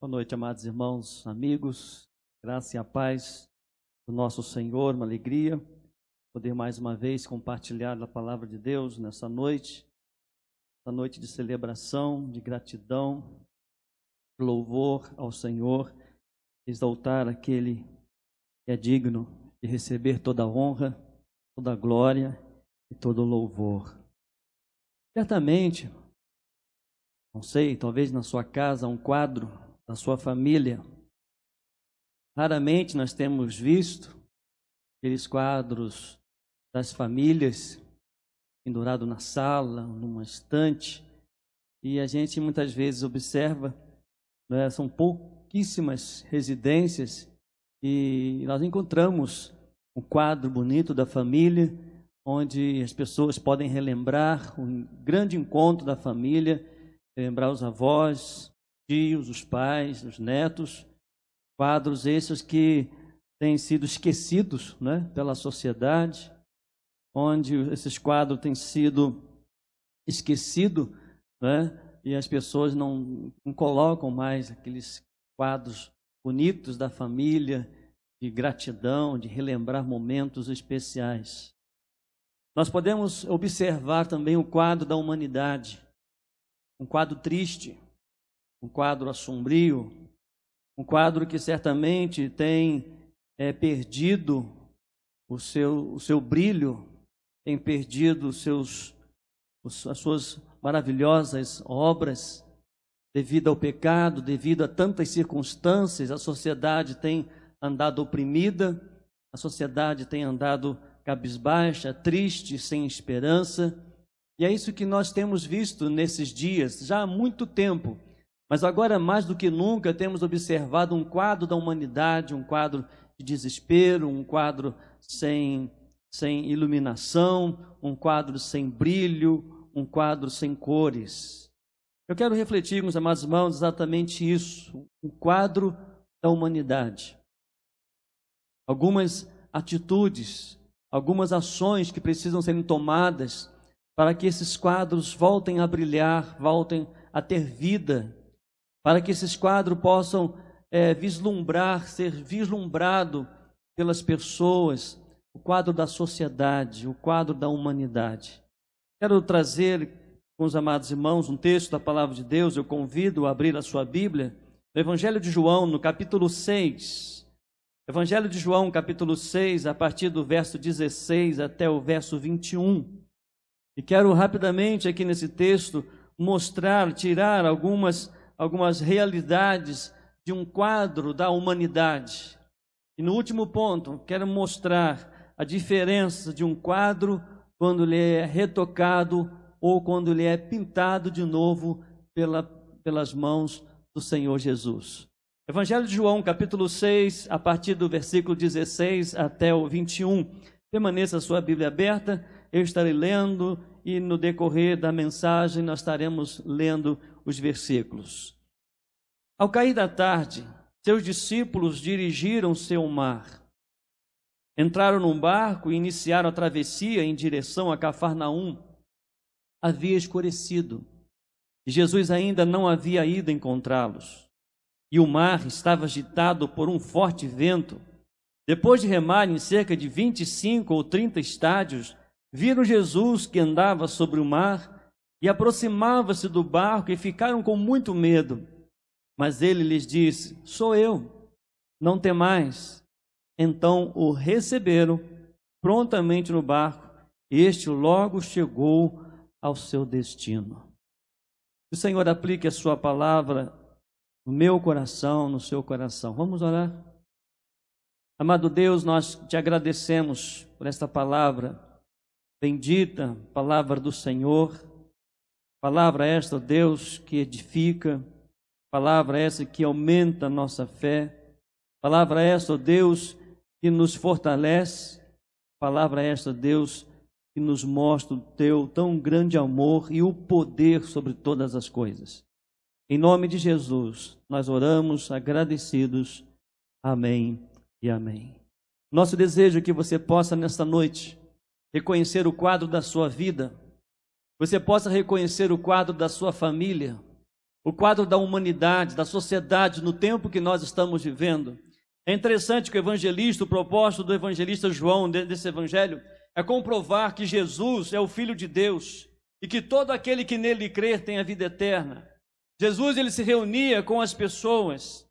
Boa noite, amados irmãos, amigos, graça e a paz do nosso Senhor, uma alegria poder mais uma vez compartilhar a palavra de Deus nessa noite de celebração, de gratidão, de louvor ao Senhor, exaltar aquele que é digno de receber toda a honra, toda a glória e todo o louvor. Certamente, não sei, talvez na sua casa um quadro da sua família. Raramente nós temos visto aqueles quadros das famílias pendurado na sala, numa estante, e a gente muitas vezes observa, né, são pouquíssimas residências e nós encontramos um quadro bonito da família, onde as pessoas podem relembrar um grande encontro da família, relembrar os avós, tios, os pais, os netos, quadros esses que têm sido esquecidos, né, pela sociedade, onde esses quadros têm sido esquecidos, né, e as pessoas não colocam mais aqueles quadros bonitos da família, de gratidão, de relembrar momentos especiais. Nós podemos observar também o quadro da humanidade, um quadro triste, um quadro assombrio, um quadro que certamente tem perdido o seu brilho, tem perdido as suas maravilhosas obras devido ao pecado, devido a tantas circunstâncias. A sociedade tem andado oprimida, a sociedade tem andado cabisbaixa, triste, sem esperança, e é isso que nós temos visto nesses dias, já há muito tempo. Mas agora, mais do que nunca, temos observado um quadro da humanidade, um quadro de desespero, um quadro sem iluminação, um quadro sem brilho, um quadro sem cores. Eu quero refletir, meus amados irmãos, exatamente isso, o quadro da humanidade. Algumas atitudes, algumas ações que precisam ser tomadas para que esses quadros voltem a brilhar, voltem a ter vida, para que esses quadros possam ser vislumbrado pelas pessoas, o quadro da sociedade, o quadro da humanidade. Quero trazer com os amados irmãos um texto da palavra de Deus. Eu convido a abrir a sua Bíblia, no Evangelho de João, no capítulo 6. Evangelho de João, capítulo 6, a partir do verso 16 até o verso 21. E quero rapidamente aqui nesse texto tirar algumas realidades de um quadro da humanidade. E no último ponto, quero mostrar a diferença de um quadro quando ele é retocado ou quando ele é pintado de novo pelas mãos do Senhor Jesus. Evangelho de João, capítulo 6, a partir do versículo 16 até o 21. Permaneça a sua Bíblia aberta, eu estarei lendo e no decorrer da mensagem nós estaremos lendo os versículos. Ao cair da tarde, seus discípulos dirigiram-se ao mar. Entraram num barco e iniciaram a travessia em direção a Cafarnaum. Havia escurecido e Jesus ainda não havia ido encontrá-los. E o mar estava agitado por um forte vento. Depois de remar em cerca de 25 ou 30 estádios, viram Jesus que andava sobre o mar e aproximava-se do barco e ficaram com muito medo. Mas ele lhes disse: sou eu, não temais. Então o receberam prontamente no barco, e este logo chegou ao seu destino. Que o Senhor aplique a sua palavra no meu coração, no seu coração. Vamos orar? Amado Deus, nós te agradecemos por esta palavra bendita, palavra do Senhor, palavra esta, Deus, que edifica, palavra essa que aumenta a nossa fé, palavra esta, Deus, que nos fortalece, palavra esta, Deus, que nos mostra o teu tão grande amor e o poder sobre todas as coisas. Em nome de Jesus, nós oramos agradecidos. Amém e amém. Nosso desejo é que você possa, nesta noite, reconhecer o quadro da sua vida, você possa reconhecer o quadro da sua família, o quadro da humanidade, da sociedade no tempo que nós estamos vivendo. É interessante que o propósito do evangelista João, desse evangelho, é comprovar que Jesus é o Filho de Deus e que todo aquele que nele crer tem a vida eterna. Jesus, ele se reunia com as pessoas,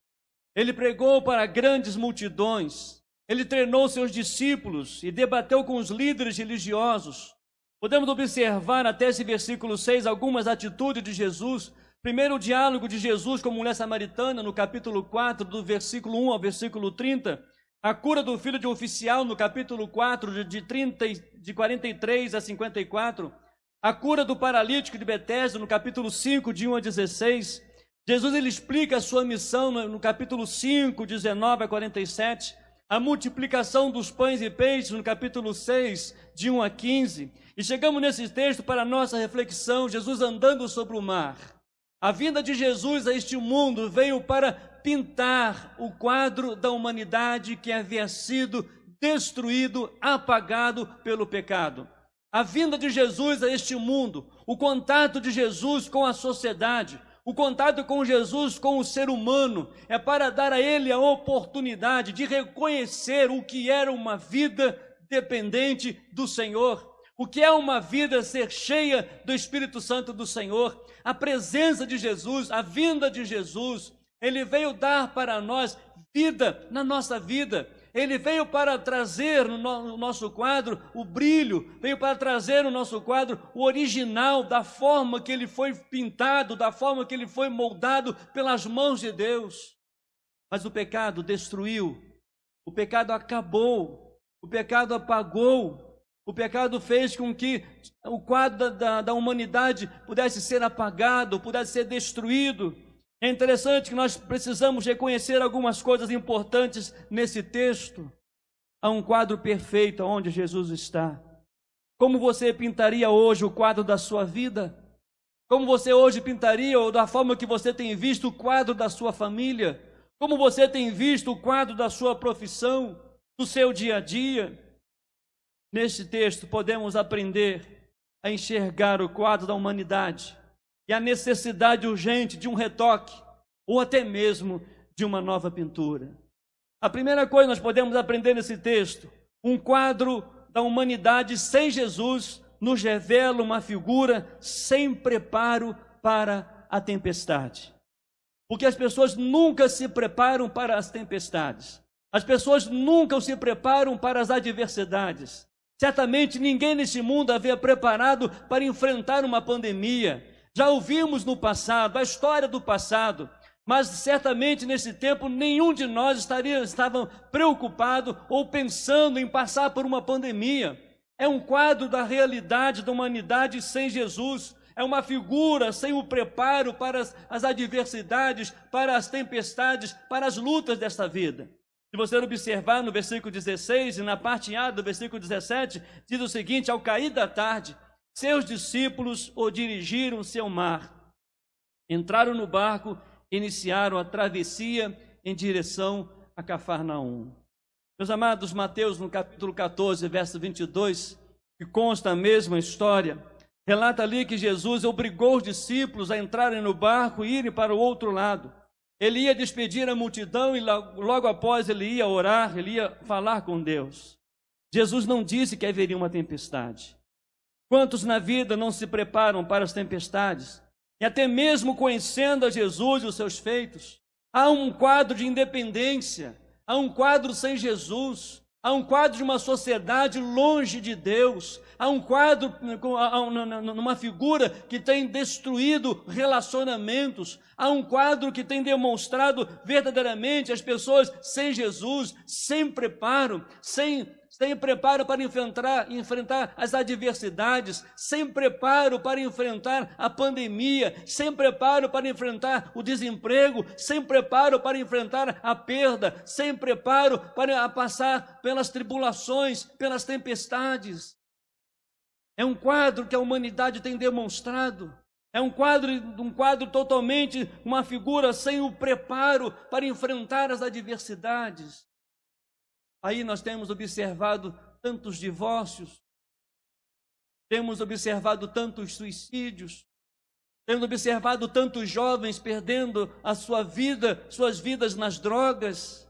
ele pregou para grandes multidões, ele treinou seus discípulos e debateu com os líderes religiosos. Podemos observar até esse versículo 6 algumas atitudes de Jesus. Primeiro, o diálogo de Jesus com a mulher samaritana, no capítulo 4, do versículo 1 ao versículo 30. A cura do filho de um oficial, no capítulo 4, de 43 a 54. A cura do paralítico de Betesda, no capítulo 5, de 1 a 16. Jesus, ele explica a sua missão no capítulo 5, 19 a 47. A multiplicação dos pães e peixes, no capítulo 6, de 1 a 15. E chegamos nesse texto para a nossa reflexão, Jesus andando sobre o mar. A vinda de Jesus a este mundo veio para pintar o quadro da humanidade que havia sido destruído, apagado pelo pecado. A vinda de Jesus a este mundo, o contato de Jesus com a sociedade, o contato com Jesus com o ser humano, é para dar a ele a oportunidade de reconhecer o que era uma vida dependente do Senhor. O que é uma vida ser cheia do Espírito Santo do Senhor, a presença de Jesus, a vinda de Jesus, ele veio dar para nós vida na nossa vida, ele veio para trazer no nosso quadro o brilho, veio para trazer no nosso quadro o original da forma que ele foi pintado, da forma que ele foi moldado pelas mãos de Deus. Mas o pecado destruiu, o pecado acabou, o pecado apagou. O pecado fez com que o quadro da humanidade pudesse ser apagado, pudesse ser destruído. É interessante que nós precisamos reconhecer algumas coisas importantes nesse texto. Há um quadro perfeito onde Jesus está. Como você pintaria hoje o quadro da sua vida? Como você hoje pintaria, ou da forma que você tem visto o quadro da sua família? Como você tem visto o quadro da sua profissão, do seu dia a dia? Neste texto podemos aprender a enxergar o quadro da humanidade e a necessidade urgente de um retoque ou até mesmo de uma nova pintura. A primeira coisa que nós podemos aprender nesse texto, um quadro da humanidade sem Jesus nos revela uma figura sem preparo para a tempestade. Porque as pessoas nunca se preparam para as tempestades. As pessoas nunca se preparam para as adversidades. Certamente ninguém nesse mundo havia preparado para enfrentar uma pandemia. Já ouvimos no passado, a história do passado, mas certamente nesse tempo nenhum de nós estava preocupado ou pensando em passar por uma pandemia. É um quadro da realidade da humanidade sem Jesus. É uma figura sem o preparo para as adversidades, para as tempestades, para as lutas desta vida. Se você observar no versículo 16 e na parte A do versículo 17, diz o seguinte: ao cair da tarde, seus discípulos o dirigiram-se ao mar. Entraram no barco e iniciaram a travessia em direção a Cafarnaum. Meus amados, Mateus, no capítulo 14, verso 22, que consta a mesma história, relata ali que Jesus obrigou os discípulos a entrarem no barco e irem para o outro lado. Ele ia despedir a multidão e logo após ele ia orar, ele ia falar com Deus. Jesus não disse que haveria uma tempestade. Quantos na vida não se preparam para as tempestades? E até mesmo conhecendo a Jesus e os seus feitos, há um quadro de independência, há um quadro sem Jesus, há um quadro de uma sociedade longe de Deus, há um quadro, numa figura que tem destruído relacionamentos, há um quadro que tem demonstrado verdadeiramente as pessoas sem Jesus, sem preparo, sem preparo para enfrentar as adversidades, sem preparo para enfrentar a pandemia, sem preparo para enfrentar o desemprego, sem preparo para enfrentar a perda, sem preparo para passar pelas tribulações, pelas tempestades. É um quadro que a humanidade tem demonstrado. É um quadro totalmente, uma figura sem o preparo para enfrentar as adversidades. Aí nós temos observado tantos divórcios, temos observado tantos suicídios, Temos observado tantos jovens perdendo a sua vida, suas vidas nas drogas,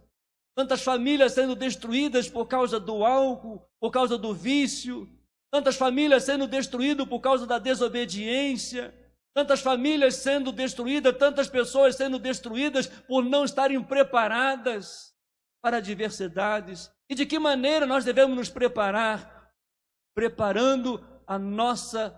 tantas famílias sendo destruídas por causa do álcool, por causa do vício, tantas famílias sendo destruídas por causa da desobediência, tantas famílias sendo destruídas, tantas pessoas sendo destruídas por não estarem preparadas para adversidades. E de que maneira nós devemos nos preparar? Preparando a nossa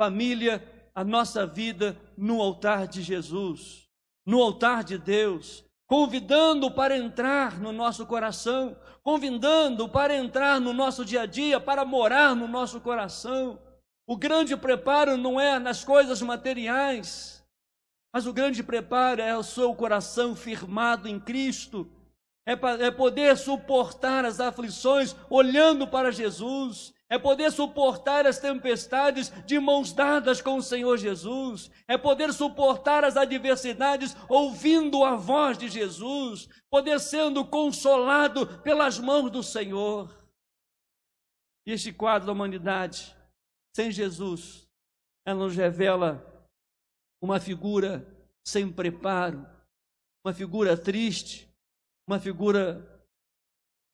família, a nossa vida no altar de Jesus, no altar de Deus, convidando para entrar no nosso coração, convidando para entrar no nosso dia a dia, para morar no nosso coração. O grande preparo não é nas coisas materiais, mas o grande preparo é o seu coração firmado em Cristo, é poder suportar as aflições olhando para Jesus, é poder suportar as tempestades de mãos dadas com o Senhor Jesus, é poder suportar as adversidades ouvindo a voz de Jesus, poder sendo consolado pelas mãos do Senhor. E este quadro da humanidade, sem Jesus, ela nos revela uma figura sem preparo, uma figura triste, uma figura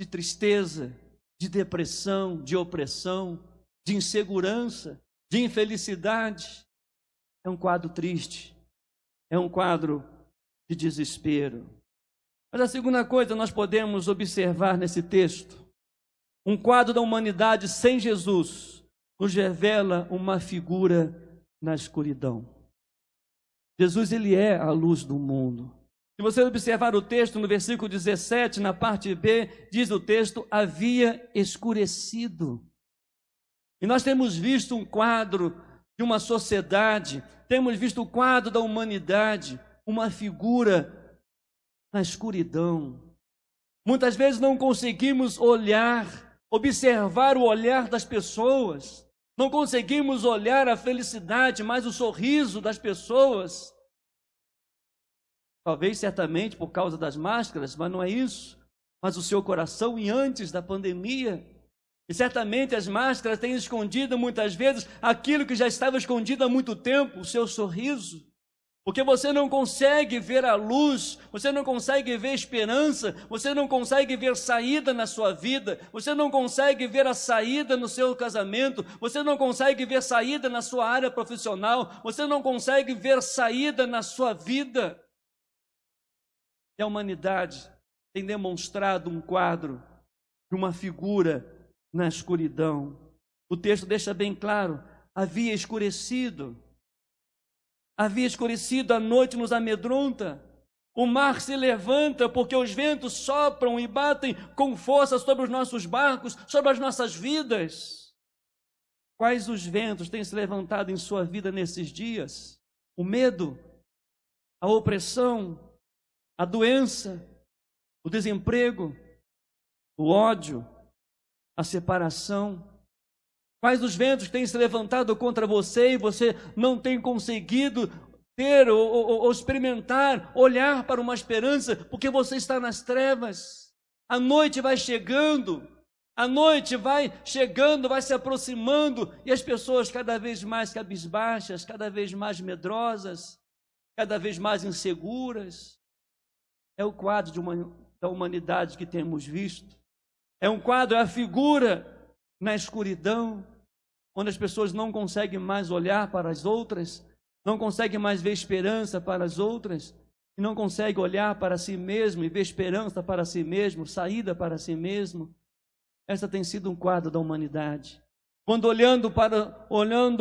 de tristeza, de depressão, de opressão, de insegurança, de infelicidade. É um quadro triste, é um quadro de desespero. Mas a segunda coisa nós podemos observar nesse texto, um quadro da humanidade sem Jesus nos revela uma figura na escuridão. Jesus, ele é a luz do mundo. Se você observar o texto no versículo 17, na parte B, diz o texto, havia escurecido. E nós temos visto um quadro de uma sociedade, temos visto o quadro da humanidade, uma figura na escuridão. Muitas vezes não conseguimos olhar, observar o olhar das pessoas, não conseguimos olhar a felicidade, mas o sorriso das pessoas. Talvez, certamente, por causa das máscaras, mas não é isso. Mas o seu coração, e antes da pandemia, e certamente as máscaras têm escondido muitas vezes aquilo que já estava escondido há muito tempo, o seu sorriso. Porque você não consegue ver a luz, você não consegue ver esperança, você não consegue ver saída na sua vida, você não consegue ver a saída no seu casamento, você não consegue ver saída na sua área profissional, você não consegue ver saída na sua vida. E a humanidade tem demonstrado um quadro de uma figura na escuridão. O texto deixa bem claro, havia escurecido, a noite nos amedronta, o mar se levanta porque os ventos sopram e batem com força sobre os nossos barcos, sobre as nossas vidas. Quais os ventos têm se levantado em sua vida nesses dias? O medo, a opressão, a doença, o desemprego, o ódio, a separação. Quais os ventos têm se levantado contra você e você não tem conseguido ter ou experimentar, olhar para uma esperança, porque você está nas trevas. A noite vai chegando, vai se aproximando, e as pessoas cada vez mais cabisbaixas, cada vez mais medrosas, cada vez mais inseguras. É o quadro da humanidade que temos visto. É um quadro, é a figura na escuridão, onde as pessoas não conseguem mais olhar para as outras, não conseguem mais ver esperança para as outras, e não conseguem olhar para si mesmo e ver esperança para si mesmo, saída para si mesmo. Essa tem sido um quadro da humanidade. Quando olhando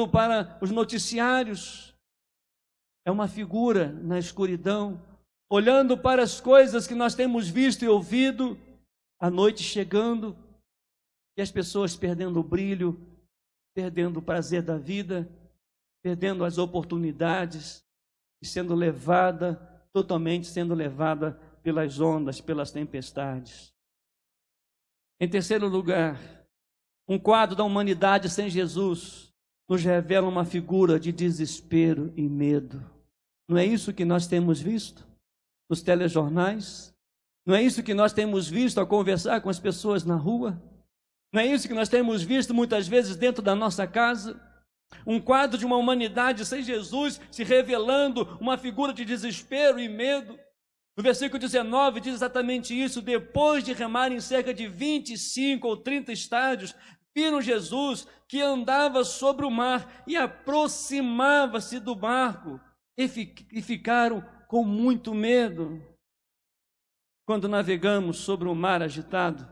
para os noticiários, é uma figura na escuridão, olhando para as coisas que nós temos visto e ouvido, a noite chegando, e as pessoas perdendo o brilho, perdendo o prazer da vida, perdendo as oportunidades, e totalmente sendo levada pelas ondas, pelas tempestades. Em terceiro lugar, um quadro da humanidade sem Jesus nos revela uma figura de desespero e medo. Não é isso que nós temos visto nos telejornais? Não é isso que nós temos visto ao conversar com as pessoas na rua? Não é isso que nós temos visto muitas vezes dentro da nossa casa? Um quadro de uma humanidade sem Jesus se revelando uma figura de desespero e medo. No versículo 19 diz exatamente isso: depois de remarem cerca de 25 ou 30 estádios, viram Jesus que andava sobre o mar e aproximava-se do barco, e ficaram com muito medo. Quando navegamos sobre o mar agitado,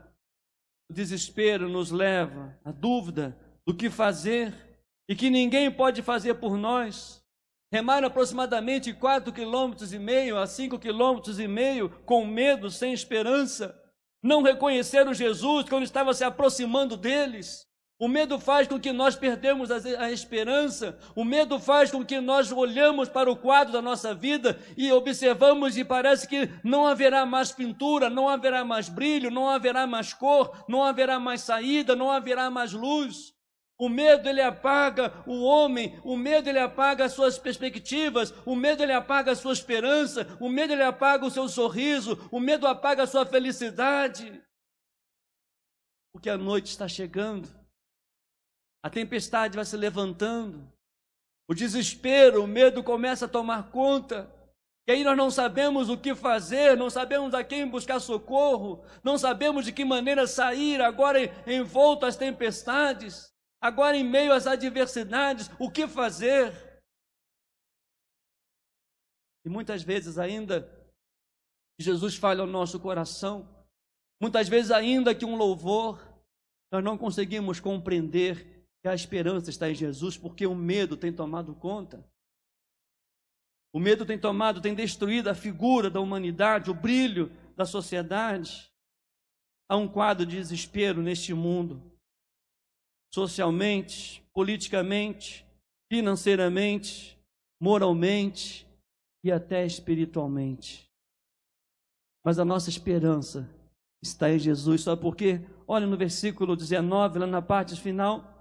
o desespero nos leva à dúvida do que fazer e que ninguém pode fazer por nós. Remar aproximadamente 4,5 km a 5,5 km, com medo, sem esperança. Não reconheceram Jesus quando estava se aproximando deles. O medo faz com que nós perdemos a esperança. O medo faz com que nós olhamos para o quadro da nossa vida e observamos e parece que não haverá mais pintura, não haverá mais brilho, não haverá mais cor, não haverá mais saída, não haverá mais luz. O medo, ele apaga o homem, o medo, ele apaga as suas perspectivas, o medo, ele apaga a sua esperança, o medo, ele apaga o seu sorriso, o medo apaga a sua felicidade. Porque a noite está chegando. A tempestade vai se levantando, o desespero, o medo começa a tomar conta, e aí nós não sabemos o que fazer, não sabemos a quem buscar socorro, não sabemos de que maneira sair agora envolto às tempestades, agora em meio às adversidades, o que fazer? E muitas vezes ainda, Jesus fala ao nosso coração, muitas vezes ainda que um louvor, nós não conseguimos compreender que a esperança está em Jesus, porque o medo tem tomado conta. O medo tem destruído a figura da humanidade, o brilho da sociedade. Há um quadro de desespero neste mundo, socialmente, politicamente, financeiramente, moralmente e até espiritualmente. Mas a nossa esperança está em Jesus, sabe por quê? Olha no versículo 19, lá na parte final,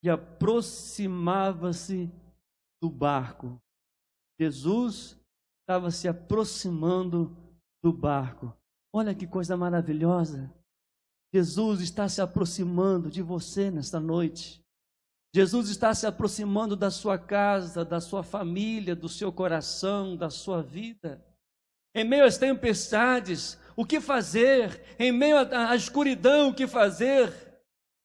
e aproximava-se do barco. Jesus estava se aproximando do barco. Olha que coisa maravilhosa. Jesus está se aproximando de você nesta noite. Jesus está se aproximando da sua casa, da sua família, do seu coração, da sua vida. Em meio às tempestades, o que fazer? Em meio à escuridão, o que fazer?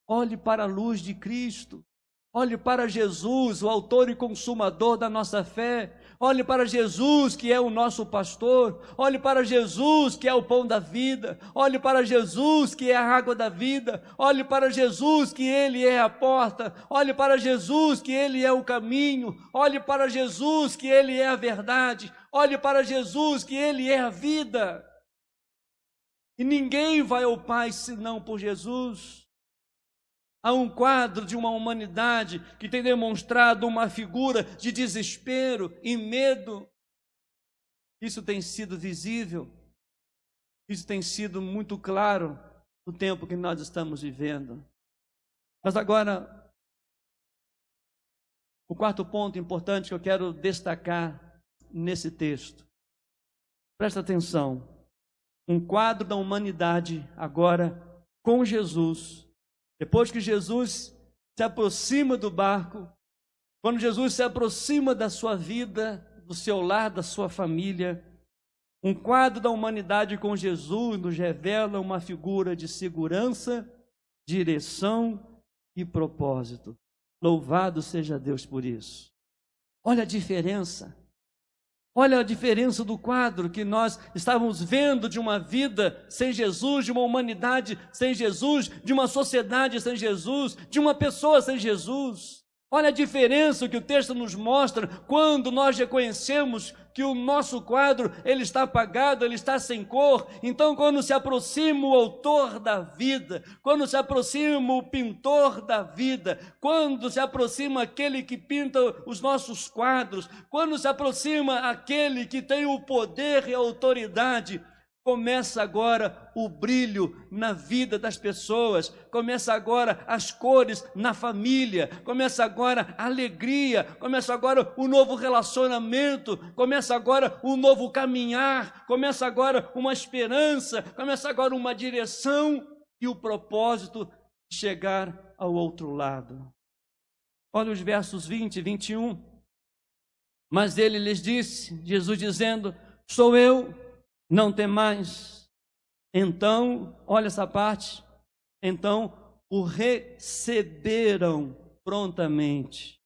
Olhe para a luz de Cristo. Olhe para Jesus, o autor e consumador da nossa fé. Olhe para Jesus, que é o nosso pastor. Olhe para Jesus, que é o pão da vida. Olhe para Jesus, que é a água da vida. Olhe para Jesus, que Ele é a porta. Olhe para Jesus, que Ele é o caminho. Olhe para Jesus, que Ele é a verdade. Olhe para Jesus, que Ele é a vida. E ninguém vai ao Pai senão por Jesus. Há um quadro de uma humanidade que tem demonstrado uma figura de desespero e medo. Isso tem sido visível, isso tem sido muito claro no tempo que nós estamos vivendo. Mas agora, o quarto ponto importante que eu quero destacar nesse texto. Presta atenção. Um quadro da humanidade agora com Jesus. Depois que Jesus se aproxima do barco, quando Jesus se aproxima da sua vida, do seu lar, da sua família, um quadro da humanidade com Jesus nos revela uma figura de segurança, direção e propósito. Louvado seja Deus por isso. Olha a diferença. Olha a diferença do quadro que nós estávamos vendo de uma vida sem Jesus, de uma humanidade sem Jesus, de uma sociedade sem Jesus, de uma pessoa sem Jesus. Olha a diferença que o texto nos mostra quando nós reconhecemos que o nosso quadro, ele está apagado, ele está sem cor. Então, quando se aproxima o autor da vida, quando se aproxima o pintor da vida, quando se aproxima aquele que pinta os nossos quadros, quando se aproxima aquele que tem o poder e a autoridade, começa agora o brilho na vida das pessoas, começa agora as cores na família, começa agora a alegria, começa agora o novo relacionamento, começa agora o novo caminhar, começa agora uma esperança, começa agora uma direção e o propósito de chegar ao outro lado. Olha os versos 20 e 21. Mas ele lhes disse, Jesus dizendo: sou eu, não temais. Então, olha essa parte, então o receberam prontamente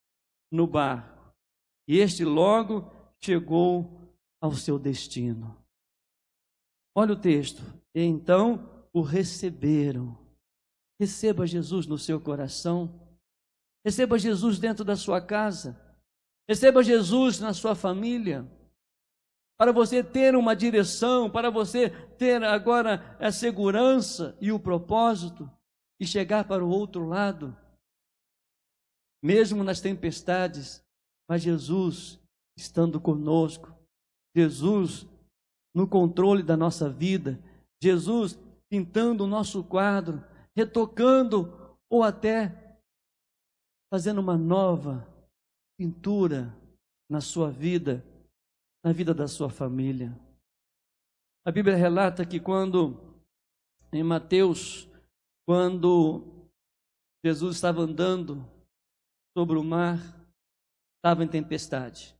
no barco, e este logo chegou ao seu destino. Olha o texto, e então o receberam. Receba Jesus no seu coração, receba Jesus dentro da sua casa, receba Jesus na sua família, para você ter uma direção, para você ter agora a segurança e o propósito e chegar para o outro lado, mesmo nas tempestades, mas Jesus estando conosco, Jesus no controle da nossa vida, Jesus pintando o nosso quadro, retocando ou até fazendo uma nova pintura na sua vida, na vida da sua família. A Bíblia relata que em Mateus, quando Jesus estava andando sobre o mar, estava em tempestade.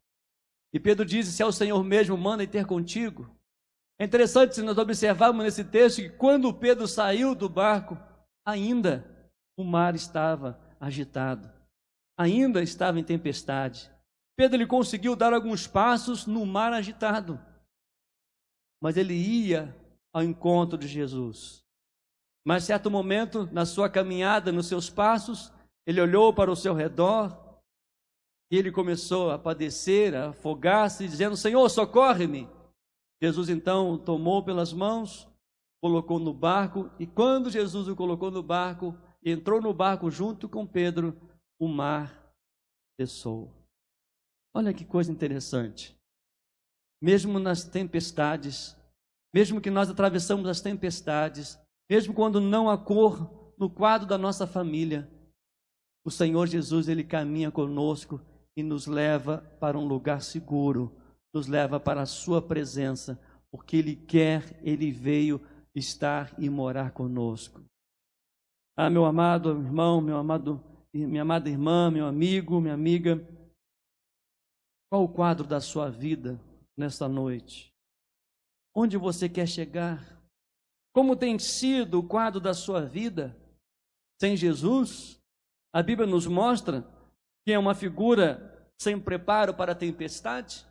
E Pedro disse: se é o Senhor mesmo, manda ir ter contigo. É interessante se nós observarmos nesse texto que quando Pedro saiu do barco, ainda o mar estava agitado, ainda estava em tempestade. Pedro ele conseguiu dar alguns passos no mar agitado, mas ele ia ao encontro de Jesus. Mas, em certo momento, na sua caminhada, nos seus passos, ele olhou para o seu redor e ele começou a padecer, a afogar-se, dizendo: Senhor, socorre-me. Jesus então o tomou pelas mãos, colocou no barco, e quando Jesus o colocou no barco, entrou no barco junto com Pedro, o mar cessou. Olha que coisa interessante. Mesmo nas tempestades, mesmo que nós atravessamos as tempestades, mesmo quando não há cor no quadro da nossa família, o Senhor Jesus, Ele caminha conosco e nos leva para um lugar seguro, nos leva para a sua presença, porque Ele quer, Ele veio estar e morar conosco. Ah, meu amado irmão, minha amada irmã, meu amigo, minha amiga, qual o quadro da sua vida nesta noite? Onde você quer chegar? Como tem sido o quadro da sua vida sem Jesus? A Bíblia nos mostra que é uma figura sem preparo para a tempestade.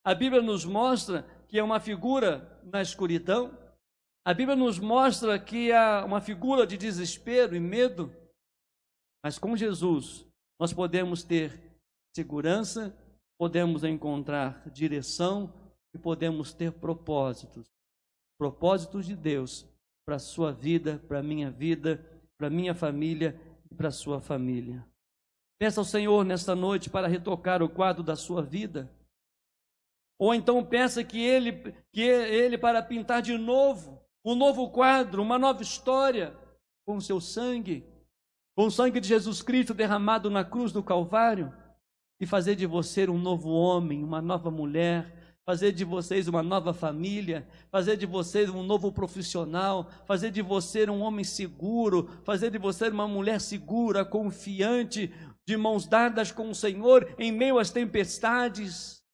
A Bíblia nos mostra que é uma figura na escuridão. A Bíblia nos mostra que é uma figura de desespero e medo. Mas com Jesus nós podemos ter segurança, podemos encontrar direção e podemos ter propósitos de Deus para a sua vida, para a minha família e para a sua família. Peça ao Senhor nesta noite para retocar o quadro da sua vida, ou então peça que Ele para pintar de novo um novo quadro, uma nova história com o seu sangue, com o sangue de Jesus Cristo derramado na cruz do Calvário, e fazer de você um novo homem, uma nova mulher, fazer de vocês uma nova família, fazer de vocês um novo profissional, fazer de você um homem seguro, fazer de você uma mulher segura, confiante, de mãos dadas com o Senhor em meio às tempestades.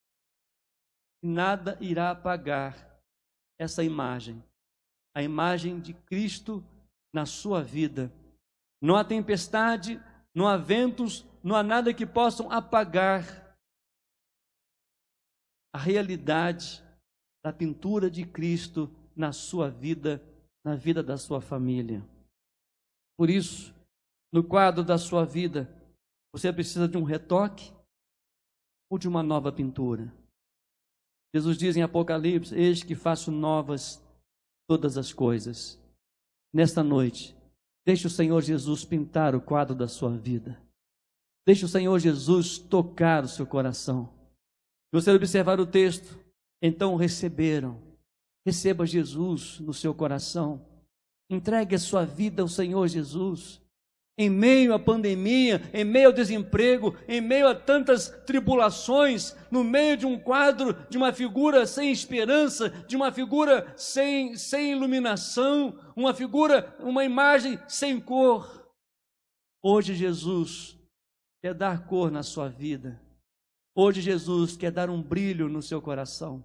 Nada irá apagar essa imagem, a imagem de Cristo na sua vida. Não há tempestade, não há ventos, não há nada que possam apagar a realidade da pintura de Cristo na sua vida, na vida da sua família. Por isso, no quadro da sua vida, você precisa de um retoque ou de uma nova pintura? Jesus diz em Apocalipse: eis que faço novas todas as coisas. Nesta noite, deixe o Senhor Jesus pintar o quadro da sua vida. Deixe o Senhor Jesus tocar o seu coração. Se você observar o texto, então receberam. Receba Jesus no seu coração. Entregue a sua vida ao Senhor Jesus. Em meio à pandemia, em meio ao desemprego, em meio a tantas tribulações, no meio de um quadro, de uma figura sem esperança, de uma figura sem iluminação, uma imagem sem cor. Hoje Jesus quer dar cor na sua vida. Hoje Jesus quer dar um brilho no seu coração.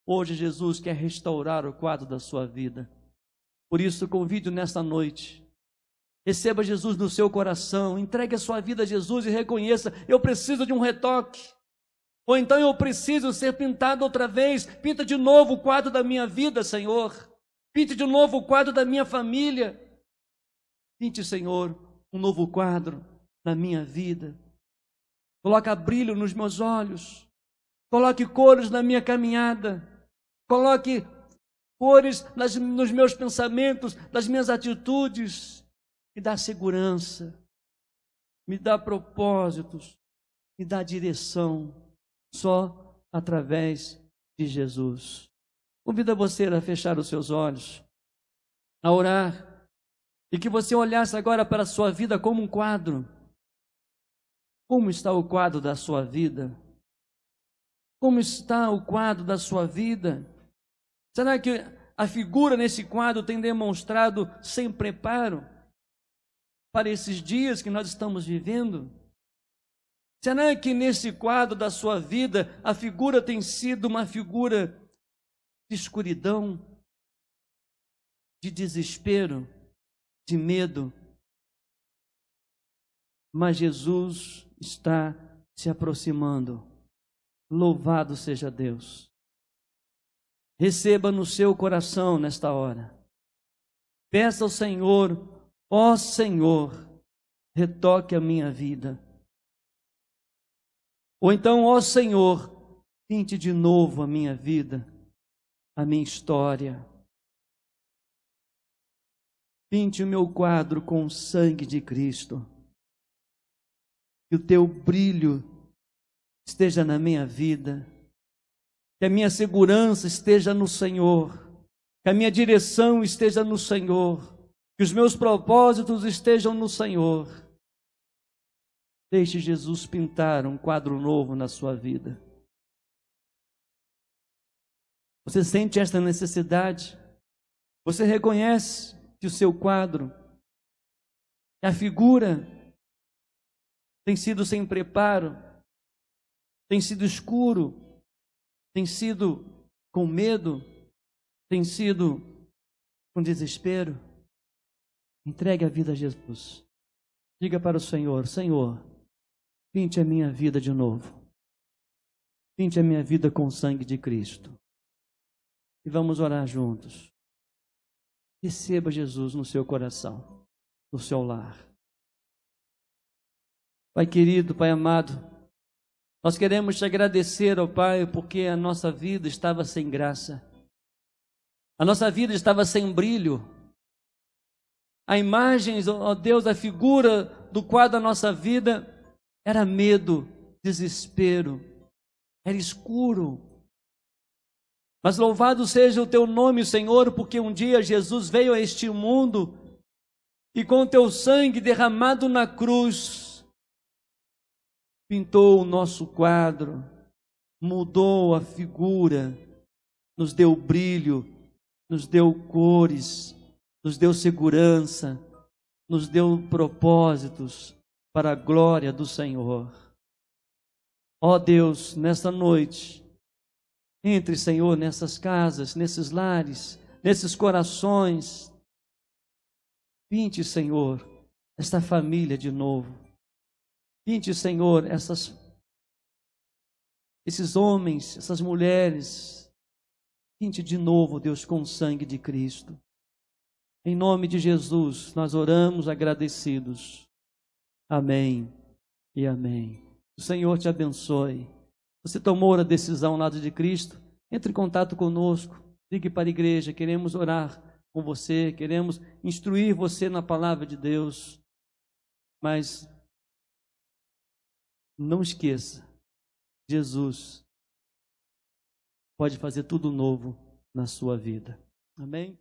Hoje Jesus quer restaurar o quadro da sua vida. Por isso, convido nesta noite, receba Jesus no seu coração, entregue a sua vida a Jesus e reconheça: eu preciso de um retoque. Ou então eu preciso ser pintado outra vez. Pinta de novo o quadro da minha vida, Senhor. Pinte de novo o quadro da minha família. Pinte, Senhor, um novo quadro na minha vida. Coloca brilho nos meus olhos. Coloque cores na minha caminhada. Coloque cores nos meus pensamentos, nas minhas atitudes. Me dá segurança. Me dá propósitos. Me dá direção. Só através de Jesus. Convido você a fechar os seus olhos, a orar, e que você olhasse agora para a sua vida como um quadro. Como está o quadro da sua vida? Como está o quadro da sua vida? Será que a figura nesse quadro tem demonstrado sem preparo para esses dias que nós estamos vivendo? Será que nesse quadro da sua vida a figura tem sido uma figura de escuridão, de desespero, de medo? Mas Jesus está se aproximando. Louvado seja Deus. Receba no seu coração nesta hora. Peça ao Senhor: ó Senhor, retoque a minha vida. Ou então: ó Senhor, pinte de novo a minha vida, a minha história. Pinte o meu quadro com o sangue de Cristo. Que o teu brilho esteja na minha vida. Que a minha segurança esteja no Senhor. Que a minha direção esteja no Senhor. Que os meus propósitos estejam no Senhor. Deixe Jesus pintar um quadro novo na sua vida. Você sente esta necessidade? Você reconhece que o seu quadro, a figura, tem sido sem preparo, tem sido escuro, tem sido com medo, tem sido com desespero? Entregue a vida a Jesus. Diga para o Senhor: Senhor, pinte a minha vida de novo. Pinte a minha vida com o sangue de Cristo. E vamos orar juntos. Receba Jesus no seu coração, no seu lar. Pai querido, Pai amado, nós queremos te agradecer, ó Pai, porque a nossa vida estava sem graça. A nossa vida estava sem brilho. A imagem, ó Deus, a figura do quadro da nossa vida era medo, desespero, era escuro. Mas louvado seja o teu nome, Senhor, porque um dia Jesus veio a este mundo e com o teu sangue derramado na cruz, pintou o nosso quadro, mudou a figura, nos deu brilho, nos deu cores, nos deu segurança, nos deu propósitos para a glória do Senhor. Ó Deus, nesta noite, entre, Senhor, nessas casas, nesses lares, nesses corações. Pinte, Senhor, esta família de novo. Pinte, Senhor, esses homens, essas mulheres. Pinte de novo, Deus, com o sangue de Cristo. Em nome de Jesus, nós oramos agradecidos. Amém e amém. O Senhor te abençoe. Você tomou a decisão ao lado de Cristo? Entre em contato conosco. Ligue para a igreja. Queremos orar com você. Queremos instruir você na palavra de Deus. Mas não esqueça, Jesus pode fazer tudo novo na sua vida. Amém?